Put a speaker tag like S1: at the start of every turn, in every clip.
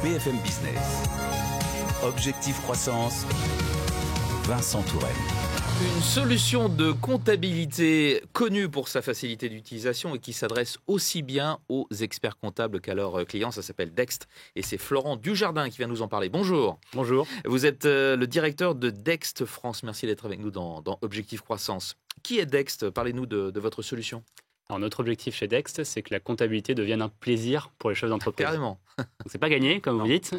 S1: BFM Business. Objectif croissance, Vincent Touraine.
S2: Une solution de comptabilité connue pour sa facilité d'utilisation et qui s'adresse aussi bien aux experts comptables qu'à leurs clients. Ça s'appelle Dext et c'est Florent Dujardin qui vient nous en parler. Bonjour.
S3: Bonjour.
S2: Vous êtes le directeur de Dext France. Merci d'être avec nous dans Objectif Croissance. Qui est Dext? Parlez-nous de votre solution.
S3: Alors, notre objectif chez Dext, c'est que la comptabilité devienne un plaisir pour les chefs d'entreprise.
S2: Carrément.
S3: Donc, c'est pas gagné, comme vous dites,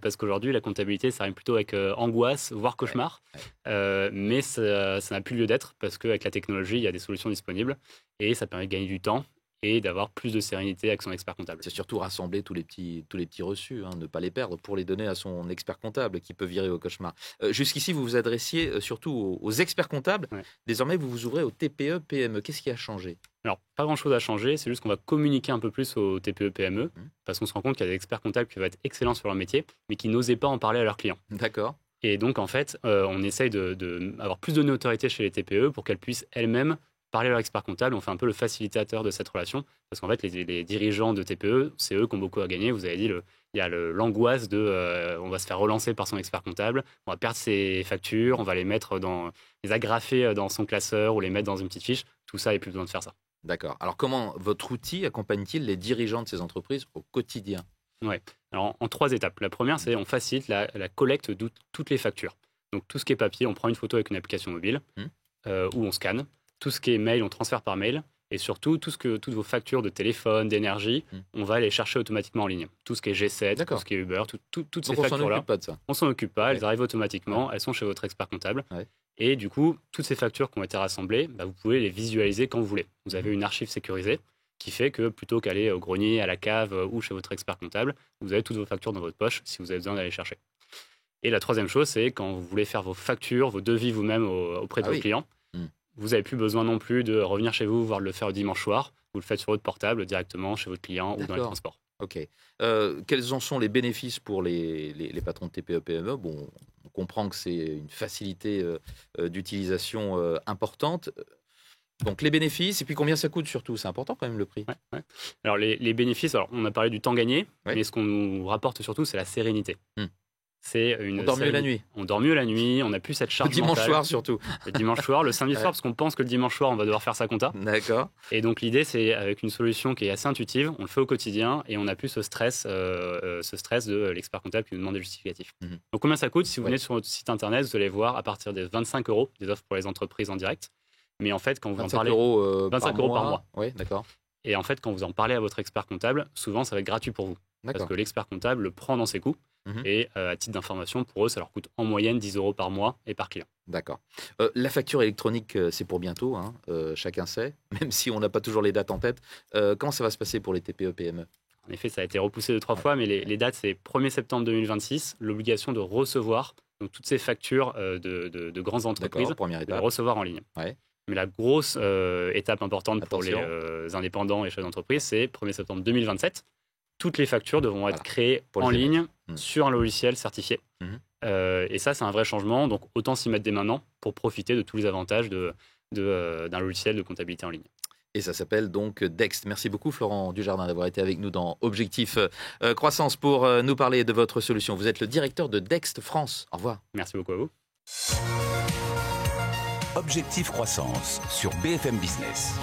S3: parce qu'aujourd'hui, la comptabilité, ça rime plutôt avec angoisse, voire cauchemar. Mais ça n'a plus lieu d'être, parce qu'avec la technologie, il y a des solutions disponibles et ça permet de gagner du temps et d'avoir plus de sérénité avec son expert comptable.
S2: C'est surtout rassembler tous les petits reçus, ne pas les perdre pour les donner à son expert comptable qui peut virer au cauchemar. Jusqu'ici, vous vous adressiez surtout aux experts comptables. Ouais. Désormais, vous vous ouvrez aux TPE, PME. Qu'est-ce qui a changé ?
S3: Alors, pas grand-chose à changer, c'est juste qu'on va communiquer un peu plus aux TPE, PME, parce qu'on se rend compte qu'il y a des experts comptables qui vont être excellents sur leur métier, mais qui n'osaient pas en parler à leurs clients.
S2: D'accord.
S3: Et donc, en fait, on essaye d'avoir plus de notoriété chez les TPE pour qu'elles puissent elles-mêmes parler à leur expert comptable. On fait un peu le facilitateur de cette relation, parce qu'en fait, les dirigeants de TPE, c'est eux qui ont beaucoup à gagner. Vous avez dit, il y a l'angoisse de on va se faire relancer par son expert comptable, on va perdre ses factures, on va les agrafer dans son classeur ou les mettre dans une petite fiche. Tout ça, il n'y a plus besoin de faire ça.
S2: D'accord. Alors, comment votre outil accompagne-t-il les dirigeants de ces entreprises au quotidien ?
S3: Oui. Alors, en 3 étapes. La première, c'est on facilite la collecte de toutes les factures. Donc, tout ce qui est papier, on prend une photo avec une application mobile où on scanne. Tout ce qui est mail, on transfère par mail. Et surtout, toutes vos factures de téléphone, d'énergie, on va les chercher automatiquement en ligne. Tout ce qui est G7, tout ce qui est Uber, toutes ces factures-là.
S2: On ne s'en occupe pas de ça.
S3: On s'en occupe pas, elles arrivent automatiquement, elles sont chez votre expert comptable. Ouais. Et du coup, toutes ces factures qui ont été rassemblées, vous pouvez les visualiser quand vous voulez. Vous avez une archive sécurisée qui fait que plutôt qu'aller au grenier, à la cave ou chez votre expert comptable, vous avez toutes vos factures dans votre poche si vous avez besoin d'aller chercher. Et la troisième chose, c'est quand vous voulez faire vos factures, vos devis vous-même auprès de vos clients, vous n'avez plus besoin non plus de revenir chez vous, voire de le faire le dimanche soir. Vous le faites sur votre portable directement chez votre client ou dans les transports.
S2: Ok. Quels en sont les bénéfices pour les patrons de TPE-PME ? Bon, on comprend que c'est une facilité d'utilisation importante. Donc les bénéfices, et puis combien ça coûte surtout ? C'est important quand même le prix.
S3: Ouais. Alors les bénéfices, on a parlé du temps gagné, mais ce qu'on nous rapporte surtout, c'est la sérénité.
S2: On dort mieux la nuit.
S3: On dort mieux la nuit, on n'a plus cette charge
S2: mentale. Le dimanche soir surtout.
S3: Le dimanche soir, le samedi soir, parce qu'on pense que le dimanche soir, on va devoir faire sa compta.
S2: D'accord.
S3: Et donc l'idée, c'est avec une solution qui est assez intuitive, on le fait au quotidien et on n'a plus ce stress de l'expert comptable qui nous demande des justificatifs. Donc combien ça coûte ? Si vous venez sur notre site internet, vous allez voir à partir des 25 € des offres pour les entreprises en direct. Mais en fait, quand vous en parlez...
S2: 25 € par mois. Oui, d'accord.
S3: Et en fait, quand vous en parlez à votre expert comptable, souvent, ça va être gratuit pour vous. Parce que l'expert comptable le prend dans ses coûts. Et à titre d'information, pour eux, ça leur coûte en moyenne 10 € par mois et par client.
S2: D'accord. La facture électronique, c'est pour bientôt, chacun sait, même si on n'a pas toujours les dates en tête. Comment ça va se passer pour les TPE-PME ?
S3: En effet, ça a été repoussé 2-3 fois, mais les dates, c'est 1er septembre 2026, l'obligation de recevoir donc, toutes ces factures de grandes entreprises, de les recevoir en ligne. Ouais. Mais la grosse étape importante pour les indépendants et chefs d'entreprise, c'est 1er septembre 2027. Toutes les factures devront être créées en ligne sur un logiciel certifié. Et ça, c'est un vrai changement. Donc, autant s'y mettre dès maintenant pour profiter de tous les avantages d'un logiciel de comptabilité en ligne.
S2: Et ça s'appelle donc Dext. Merci beaucoup, Florent Dujardin, d'avoir été avec nous dans Objectif Croissance pour nous parler de votre solution. Vous êtes le directeur de Dext France. Au revoir.
S3: Merci beaucoup à vous.
S1: Objectif Croissance sur BFM Business.